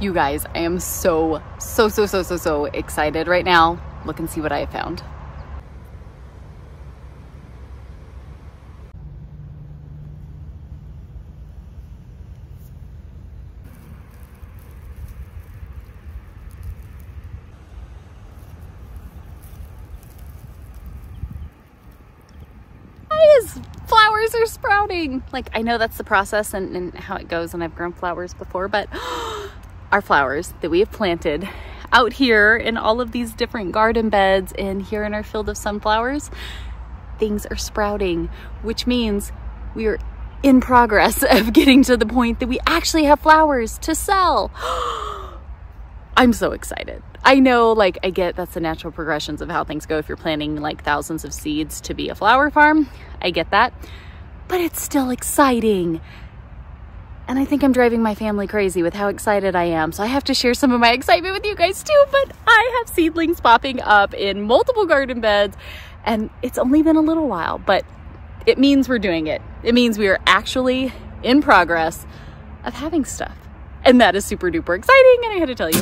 You guys, I am so excited right now. Look and see what I have found. Flowers are sprouting. Like, I know that's the process and how it goes, and I've grown flowers before, but our flowers that we have planted out here in all of these different garden beds and here in our field of sunflowers, things are sprouting, which means we are in progress of getting to the point that we actually have flowers to sell. I'm so excited. I know, like, I get that's the natural progressions of how things go if you're planting like thousands of seeds to be a flower farm. I get that, but it's still exciting. And I think I'm driving my family crazy with how excited I am. So I have to share some of my excitement with you guys too, but I have seedlings popping up in multiple garden beds, and it's only been a little while, but it means we're doing it. It means we are actually in progress of having stuff. And that is super duper exciting, and I had to tell you.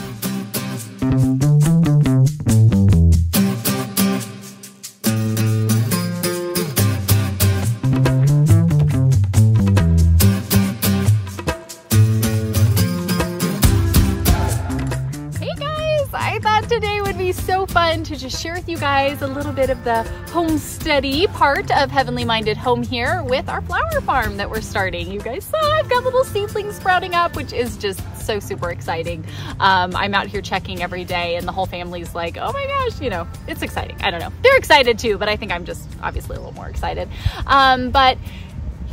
Today would be so fun to just share with you guys a little bit of the homesteady part of Heavenly Minded Home here with our flower farm that we're starting. You guys saw I've got little seedlings sprouting up, which is just so super exciting. I'm out here checking every day, and the whole family's like, oh my gosh, you know, it's exciting. I don't know. They're excited too, but I think I'm just obviously a little more excited. But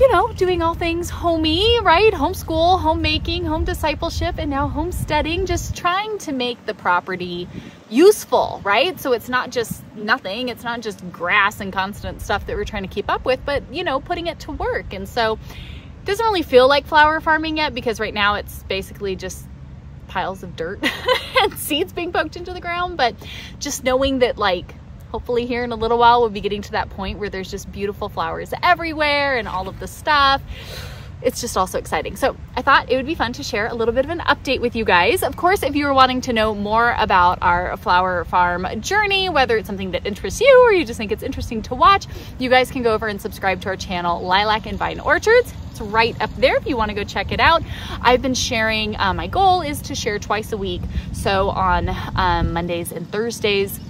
you know, doing all things homey, right? Homeschool, homemaking, home discipleship, and now homesteading, just trying to make the property useful, right? So it's not just nothing. It's not just grass and constant stuff that we're trying to keep up with, but, you know, putting it to work. And so it doesn't really feel like flower farming yet, because right now it's basically just piles of dirt and seeds being poked into the ground. But just knowing that, like, hopefully here in a little while, we'll be getting to that point where there's just beautiful flowers everywhere and all of the stuff. It's just also exciting. So I thought it would be fun to share a little bit of an update with you guys. Of course, if you are wanting to know more about our flower farm journey, whether it's something that interests you or you just think it's interesting to watch, you guys can go over and subscribe to our channel, Lilac and Vine Orchards. It's right up there if you want to go check it out. I've been sharing, my goal is to share twice a week. So on Mondays and Thursdays,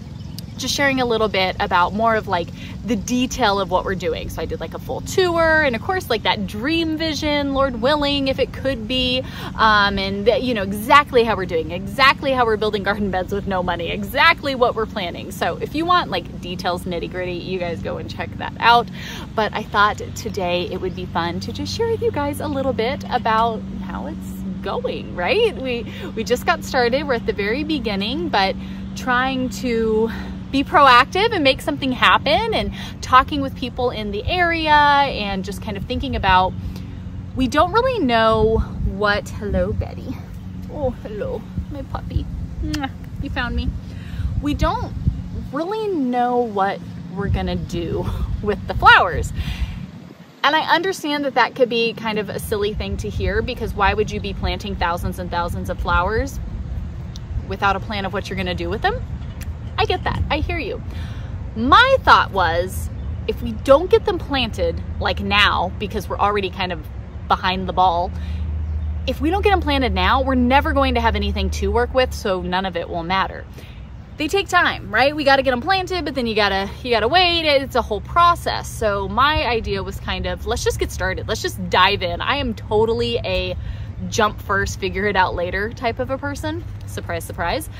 just sharing a little bit about more of like the detail of what we're doing. So I did like a full tour, and of course like that dream vision, Lord willing, if it could be, and you know, exactly how we're doing, exactly how we're building garden beds with no money, exactly what we're planning. So if you want like details, nitty gritty, you guys go and check that out. But I thought today it would be fun to just share with you guys a little bit about how it's going, right? We just got started. We're at the very beginning, but trying to be proactive and make something happen, and talking with people in the area, and just kind of thinking about, we don't really know what, hello Betty, oh hello my puppy, you found me. We don't really know what we're gonna do with the flowers. And I understand that that could be kind of a silly thing to hear, because why would you be planting thousands and thousands of flowers without a plan of what you're gonna do with them? I get that, I hear you. My thought was, if we don't get them planted like now, because we're already kind of behind the ball, if we don't get them planted now, we're never going to have anything to work with, so none of it will matter. They take time, right? We gotta get them planted, but then you gotta wait, it's a whole process. So my idea was kind of, let's just get started, let's just dive in. I am totally a jump first, figure it out later type of a person, surprise, surprise.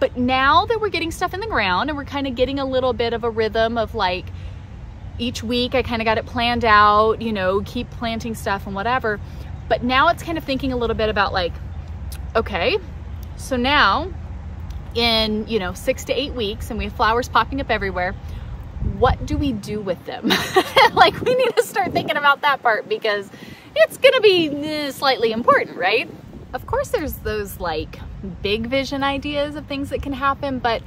But now that we're getting stuff in the ground and we're kind of getting a little bit of a rhythm of like, each week I kind of got it planned out, you know, keep planting stuff and whatever. But now it's kind of thinking a little bit about like, okay, so now in, you know, 6 to 8 weeks, and we have flowers popping up everywhere, what do we do with them? Like, we need to start thinking about that part, because it's gonna be slightly important, right? Of course there's those like big vision ideas of things that can happen, but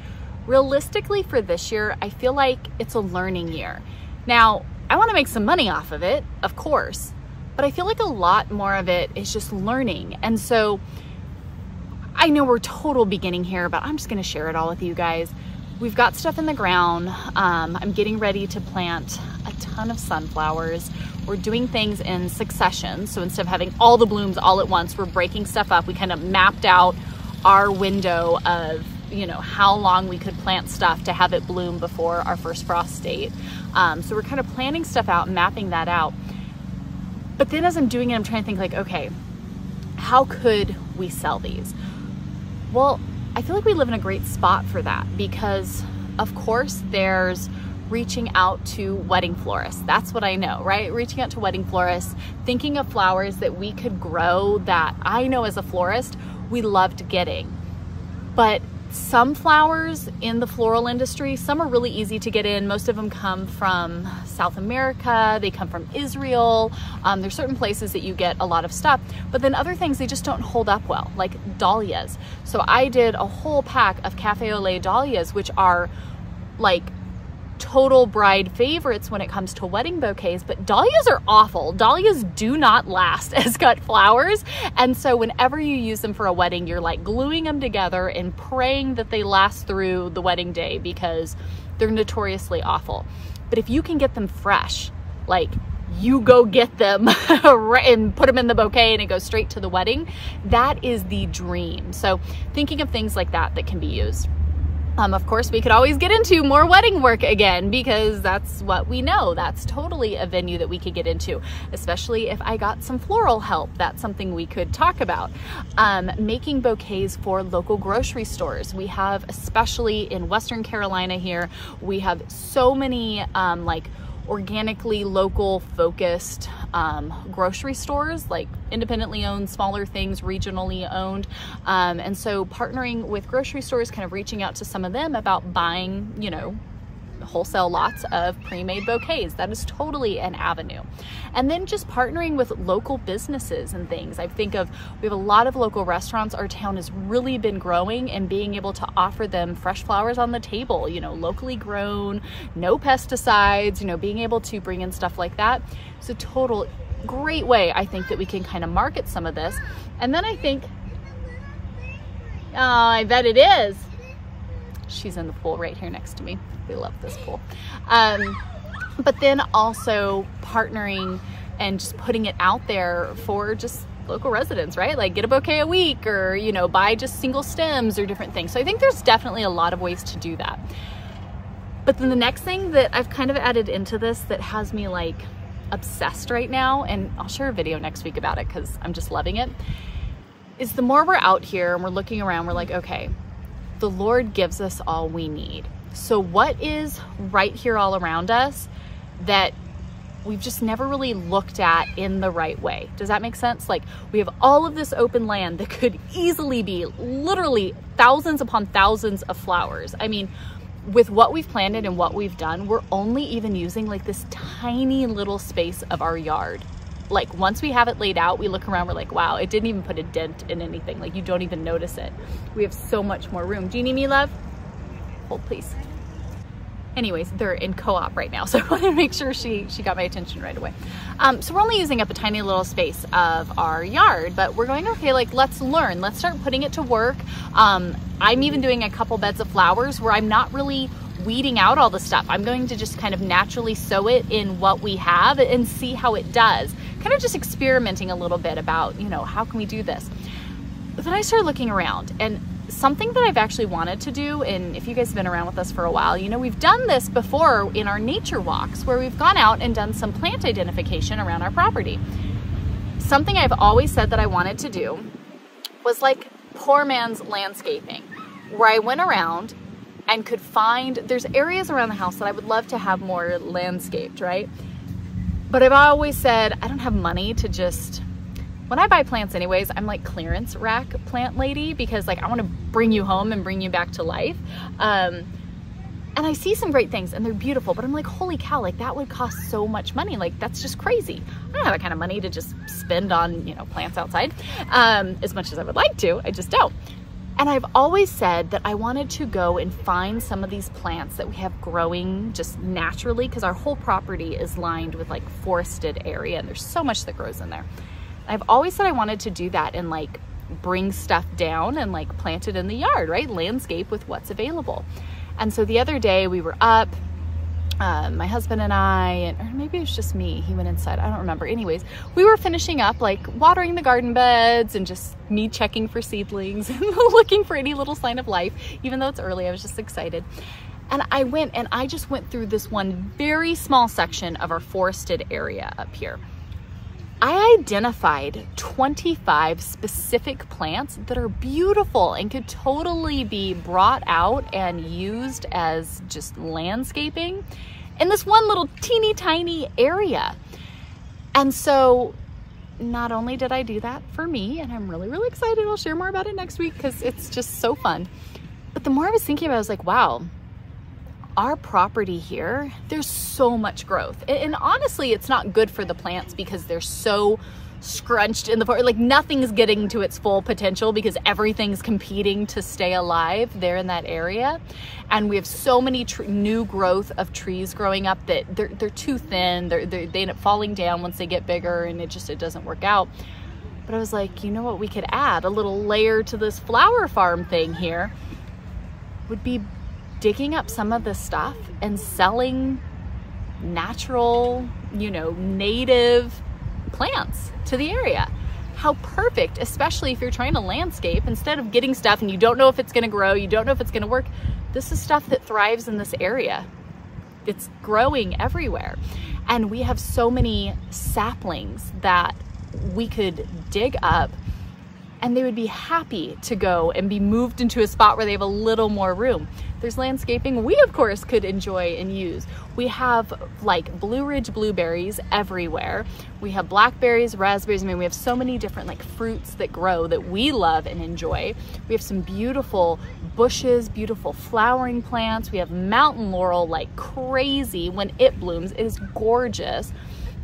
realistically for this year, I feel like it's a learning year. Now, I want to make some money off of it, of course, but I feel like a lot more of it is just learning. And so I know we're total beginning here, but I'm just gonna share it all with you guys. We've got stuff in the ground. I'm getting ready to plant a ton of sunflowers. We're doing things in succession. So instead of having all the blooms all at once, we're breaking stuff up. We kind of mapped out our window of, you know, how long we could plant stuff to have it bloom before our first frost date. So we're kind of planning stuff out and mapping that out. But then as I'm doing it, I'm trying to think like, okay, how could we sell these? Well, I feel like we live in a great spot for that because of course there's reaching out to wedding florists. That's what I know, right? Reaching out to wedding florists, thinking of flowers that we could grow that I know as a florist, we loved getting. But some flowers in the floral industry, some are really easy to get in. Most of them come from South America. They come from Israel. There's certain places that you get a lot of stuff, but then other things, they just don't hold up well, like dahlias. So I did a whole pack of Cafe au Lait dahlias, which are like total bride favorites when it comes to wedding bouquets, but dahlias are awful. Dahlias do not last as cut flowers. And so whenever you use them for a wedding, you're like gluing them together and praying that they last through the wedding day because they're notoriously awful. But if you can get them fresh, like you go get them and put them in the bouquet and it goes straight to the wedding, that is the dream. So thinking of things like that that can be used. Of course, we could always get into more wedding work again because that's what we know. That's totally a venue that we could get into, especially if I got some floral help. That's something we could talk about. Making bouquets for local grocery stores. We have, especially in Western Carolina here, we have so many like organically local focused grocery stores, like independently owned, smaller things, regionally owned. And so partnering with grocery stores, kind of reaching out to some of them about buying, you know, wholesale lots of pre-made bouquets. That is totally an avenue. And then just partnering with local businesses and things. I think of, we have a lot of local restaurants. Our town has really been growing and being able to offer them fresh flowers on the table, you know, locally grown, no pesticides, you know, being able to bring in stuff like that. It's a total great way, I think, that we can kind of market some of this. And then I think, oh, I bet it is. She's in the pool right here next to me. We love this pool. But then also partnering and just putting it out there for just local residents, right? Like get a bouquet a week or, you know, buy just single stems or different things. So I think there's definitely a lot of ways to do that. But then the next thing that I've kind of added into this that has me like obsessed right now, and I'll share a video next week about it because I'm just loving it, is the more we're out here and we're looking around, we're like, okay, the Lord gives us all we need. So what is right here all around us that we've just never really looked at in the right way? Does that make sense? Like we have all of this open land that could easily be literally thousands upon thousands of flowers. I mean, with what we've planted and what we've done, we're only even using like this tiny little space of our yard. Like once we have it laid out, we look around, we're like, wow, it didn't even put a dent in anything. Like you don't even notice it. We have so much more room. Do you need me, love? Hold, please. Anyways, they're in co-op right now, so I want to make sure she got my attention right away. So we're only using up a tiny little space of our yard, but we're going, okay, like let's learn. Let's start putting it to work. I'm even doing a couple beds of flowers where I'm not really weeding out all the stuff. I'm going to just kind of naturally sow it in what we have and see how it does. Kind of just experimenting a little bit about, you know, how can we do this? But then I started looking around, and something that I've actually wanted to do, and if you guys have been around with us for a while, you know, we've done this before in our nature walks where we've gone out and done some plant identification around our property. Something I've always said that I wanted to do was like poor man's landscaping, where I went around and could find, there's areas around the house that I would love to have more landscaped, right? But I've always said I don't have money to just, when I buy plants anyways, I'm like clearance rack plant lady because like I want to bring you home and bring you back to life. And I see some great things and they're beautiful, but I'm like, holy cow, like that would cost so much money. Like that's just crazy. I don't have that kind of money to just spend on, you know, plants outside as much as I would like to. I just don't. And I've always said that I wanted to go and find some of these plants that we have growing just naturally, because our whole property is lined with like forested area and there's so much that grows in there. I've always said I wanted to do that and like bring stuff down and like plant it in the yard, right? Landscape with what's available. And so the other day we were up, my husband and I, or maybe it was just me, he went inside, I don't remember. Anyways, we were finishing up like watering the garden beds and just me checking for seedlings and looking for any little sign of life. Even though it's early, I was just excited. And I went and I just went through this one very small section of our forested area up here. I identified 25 specific plants that are beautiful and could totally be brought out and used as just landscaping in this one little teeny tiny area. And so not only did I do that for me, and I'm really, really excited, I'll share more about it next week because it's just so fun. But the more I was thinking about it, I was like, wow, our property here, there's so much growth. And honestly, it's not good for the plants because they're so scrunched in the forest. Like nothing's getting to its full potential because everything's competing to stay alive there in that area. And we have so many new growth of trees growing up that they're too thin. They end up falling down once they get bigger and it doesn't work out. But I was like, you know what we could add? A little layer to this flower farm thing here would be digging up some of this stuff and selling natural, you know, native plants to the area. How perfect, especially if you're trying to landscape, instead of getting stuff and you don't know if it's going to grow, you don't know if it's going to work. This is stuff that thrives in this area. It's growing everywhere. And we have so many saplings that we could dig up and they would be happy to go and be moved into a spot where they have a little more room. There's landscaping we of course could enjoy and use. We have like Blue Ridge blueberries everywhere. We have blackberries, raspberries. I mean, we have so many different like fruits that grow that we love and enjoy. We have some beautiful bushes, beautiful flowering plants. We have mountain laurel like crazy when it blooms. It is gorgeous.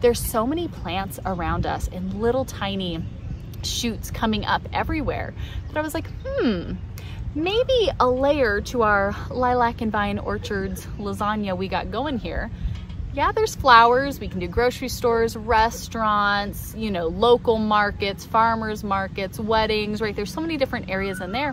There's so many plants around us and little tiny shoots coming up everywhere that I was like, maybe a layer to our Lilac and Vine Orchards lasagna we got going here. Yeah, there's flowers. We can do grocery stores, restaurants, you know, local markets, farmers markets, weddings, right? There's so many different areas in there.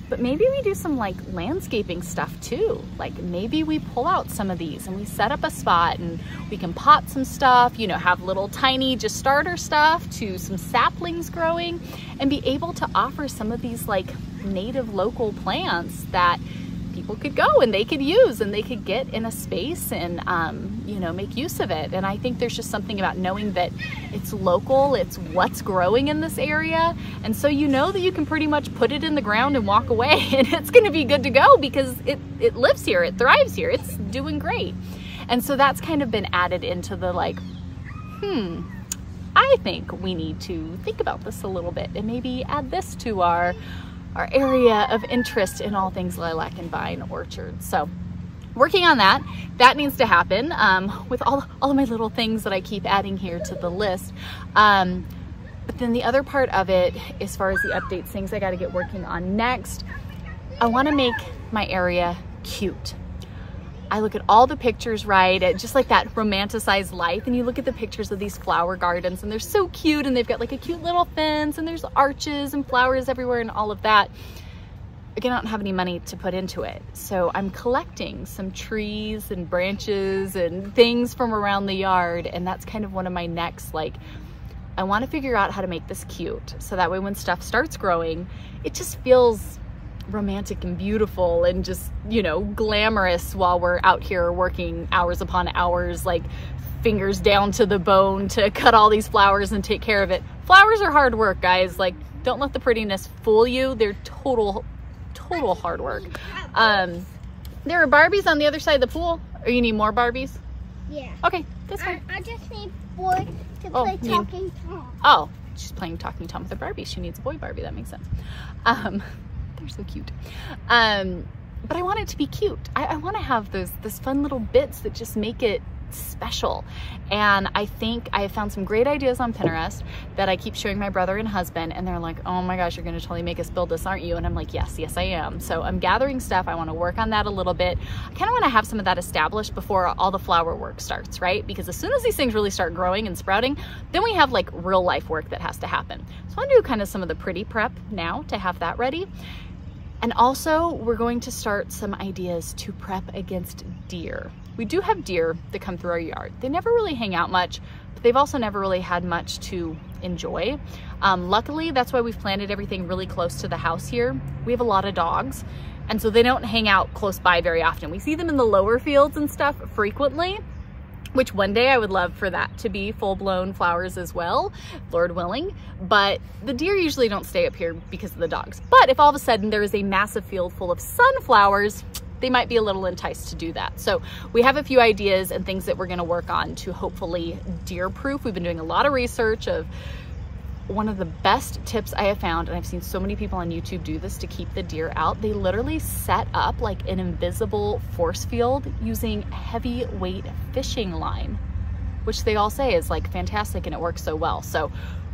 But maybe we do some like landscaping stuff too. Like maybe we pull out some of these and we set up a spot and we can pot some stuff, you know, have little tiny just starter stuff to some saplings growing and be able to offer some of these like native local plants that people could go and they could use and they could get in a space and, you know, make use of it. And I think there's just something about knowing that it's local, it's what's growing in this area. And so you know that you can pretty much put it in the ground and walk away and it's going to be good to go because it lives here, it thrives here, it's doing great. And so that's kind of been added into the like, I think we need to think about this a little bit and maybe add this to our area of interest in all things Lilac and Vine Orchards. So working on that. That needs to happen with all of my little things that I keep adding here to the list. But then the other part of it, as far as the updates, things I got to get working on next, I want to make my area cute. I look at all the pictures, right, just like that romanticized life, and you look at the pictures of these flower gardens and they're so cute and they've got like a cute little fence and there's arches and flowers everywhere and all of that. Again, I don't have any money to put into it. So I'm collecting some trees and branches and things from around the yard, and that's kind of one of my next, like, I want to figure out how to make this cute so that way when stuff starts growing, it just feels romantic and beautiful and just, you know, glamorous while we're out here working hours upon hours, like fingers down to the bone to cut all these flowers and take care of it. Flowers are hard work, guys. Like, don't let the prettiness fool you. They're total hard work. There are Barbies on the other side of the pool. Or you need more Barbies? Yeah. Okay, that's fine. I just need boy to play Talking Tom. Oh, she's playing Talking Tom with a Barbie. She needs a boy Barbie. That makes sense. They're so cute. But I want it to be cute. I want to have those fun little bits that just make it special. And I think I have found some great ideas on Pinterest that I keep showing my brother and husband, and they're like, oh my gosh, you're gonna totally make us build this, aren't you? And I'm like, yes, I am. So I'm gathering stuff. I wanna work on that a little bit. I kinda wanna have some of that established before all the flower work starts, right? Because as soon as these things really start growing and sprouting, then we have like real life work that has to happen. So I wanna do kind of some of the pretty prep now to have that ready. And also we're going to start some ideas to prep against deer. We do have deer that come through our yard. They never really hang out much, but they've also never really had much to enjoy. Luckily, that's why we've planted everything really close to the house here. We have a lot of dogs, and so they don't hang out close by very often. We see them in the lower fields and stuff frequently, which one day I would love for that to be full-blown flowers as well, Lord willing. But the deer usually don't stay up here because of the dogs. But if all of a sudden there is a massive field full of sunflowers, they might be a little enticed to do that. So we have a few ideas and things that we're gonna work on to hopefully deer-proof. We've been doing a lot of research of one of the best tips I have found, and I've seen so many people on YouTube do this to keep the deer out. They literally set up like an invisible force field using heavyweight fishing line, which they all say is like fantastic and it works so well. So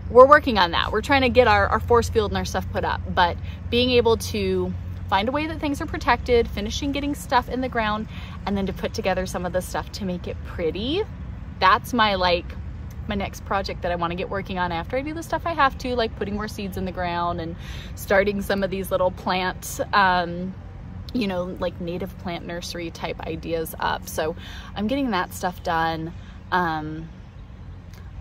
we're working on that. We're trying to get our force field and our stuff put up, but being able to find a way that things are protected, finishing getting stuff in the ground, and then to put together some of the stuff to make it pretty. That's my next project that I want to get working on after I do the stuff I have to, like putting more seeds in the ground and starting some of these little plant, you know, like native plant nursery type ideas up. So I'm getting that stuff done. I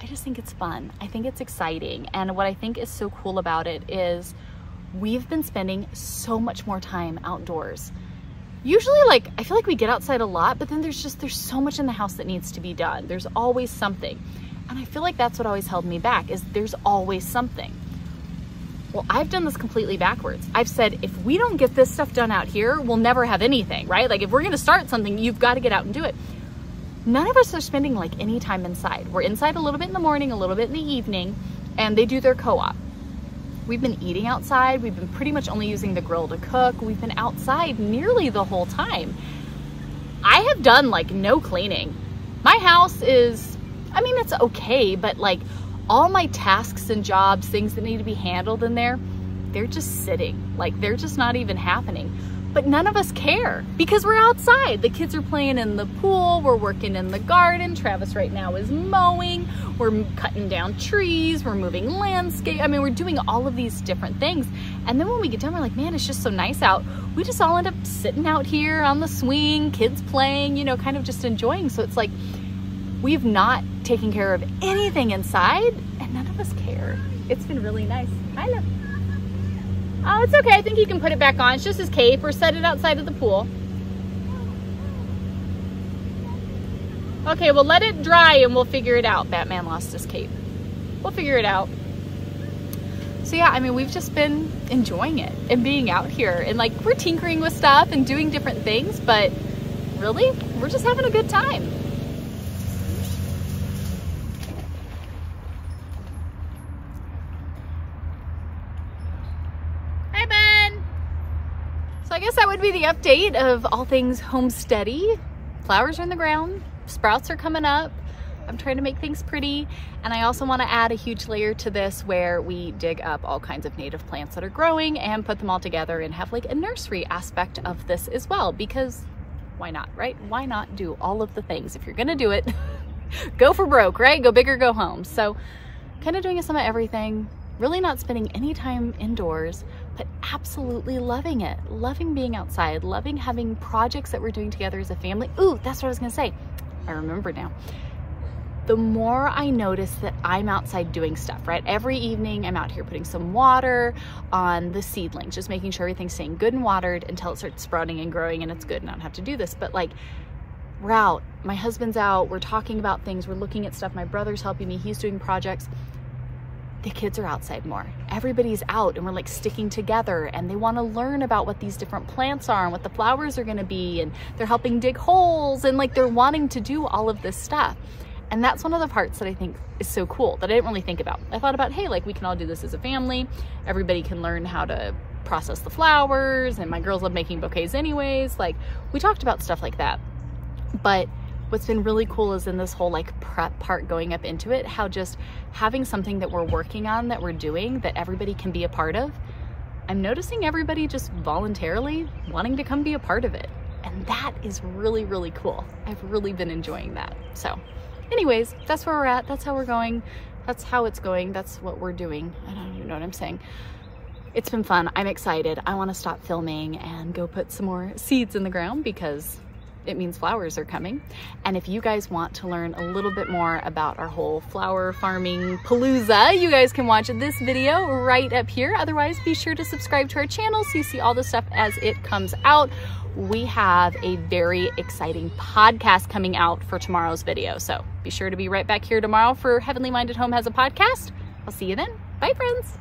just think it's fun. I think it's exciting. And what I think is so cool about it is we've been spending so much more time outdoors. Usually, like, I feel like we get outside a lot, but then there's so much in the house that needs to be done. There's always something. And I feel like that's what always held me back, is there's always something. Well, I've done this completely backwards. I've said, if we don't get this stuff done out here, we'll never have anything, right? Like if we're gonna start something, you've got to get out and do it. None of us are spending like any time inside. We're inside a little bit in the morning, a little bit in the evening, and they do their co-op. We've been eating outside. We've been pretty much only using the grill to cook. We've been outside nearly the whole time. I have done like no cleaning. My house is, I mean, it's okay, but like all my tasks and jobs, things that need to be handled in there, they're just sitting. Like they're just not even happening. But none of us care because we're outside. The kids are playing in the pool. We're working in the garden. Travis right now is mowing. We're cutting down trees. We're moving landscape. I mean, we're doing all of these different things. And then when we get done, we're like, man, it's just so nice out. We just all end up sitting out here on the swing, kids playing, you know, kind of just enjoying. So it's like, we've not taken care of anything inside and none of us care. It's been really nice. I know. Oh, it's okay. I think you can put it back on. It's just his cape, or set it outside of the pool. Okay, well, let it dry and we'll figure it out. Batman lost his cape. We'll figure it out. So yeah, I mean, we've just been enjoying it and being out here, and like we're tinkering with stuff and doing different things, but really, we're just having a good time. So I guess that would be the update of all things homesteady. Flowers are in the ground, sprouts are coming up. I'm trying to make things pretty. And I also want to add a huge layer to this where we dig up all kinds of native plants that are growing and put them all together and have like a nursery aspect of this as well, because why not, right? Why not do all of the things? If you're gonna do it, go for broke, right? Go big or go home. So kind of doing some of everything. Really not spending any time indoors, but absolutely loving it. Loving being outside, loving having projects that we're doing together as a family. Ooh, that's what I was gonna say. I remember now. The more I notice that I'm outside doing stuff, right? Every evening I'm out here putting some water on the seedlings, just making sure everything's staying good and watered until it starts sprouting and growing and it's good and I don't have to do this. But like, we're out, my husband's out, we're talking about things, we're looking at stuff, my brother's helping me, he's doing projects. The kids are outside more. Everybody's out and we're like sticking together, and they want to learn about what these different plants are and what the flowers are going to be, and they're helping dig holes, and like they're wanting to do all of this stuff. And that's one of the parts that I think is so cool that I didn't really think about. I thought about, hey, like we can all do this as a family. Everybody can learn how to process the flowers, and my girls love making bouquets anyways. Like we talked about stuff like that. But what's been really cool is in this whole like prep part going up into it, how just having something that we're working on, that we're doing, that everybody can be a part of. I'm noticing everybody just voluntarily wanting to come be a part of it. And that is really, really cool. I've really been enjoying that. So anyways, that's where we're at. That's how we're going. That's how it's going. That's what we're doing. I don't even know what I'm saying. It's been fun. I'm excited. I want to stop filming and go put some more seeds in the ground because it means flowers are coming. And if you guys want to learn a little bit more about our whole flower farming palooza, you guys can watch this video right up here. Otherwise, be sure to subscribe to our channel so you see all the stuff as it comes out. We have a very exciting podcast coming out for tomorrow's video. So be sure to be right back here tomorrow for Heavenly Minded Home Has a Podcast. I'll see you then. Bye, friends.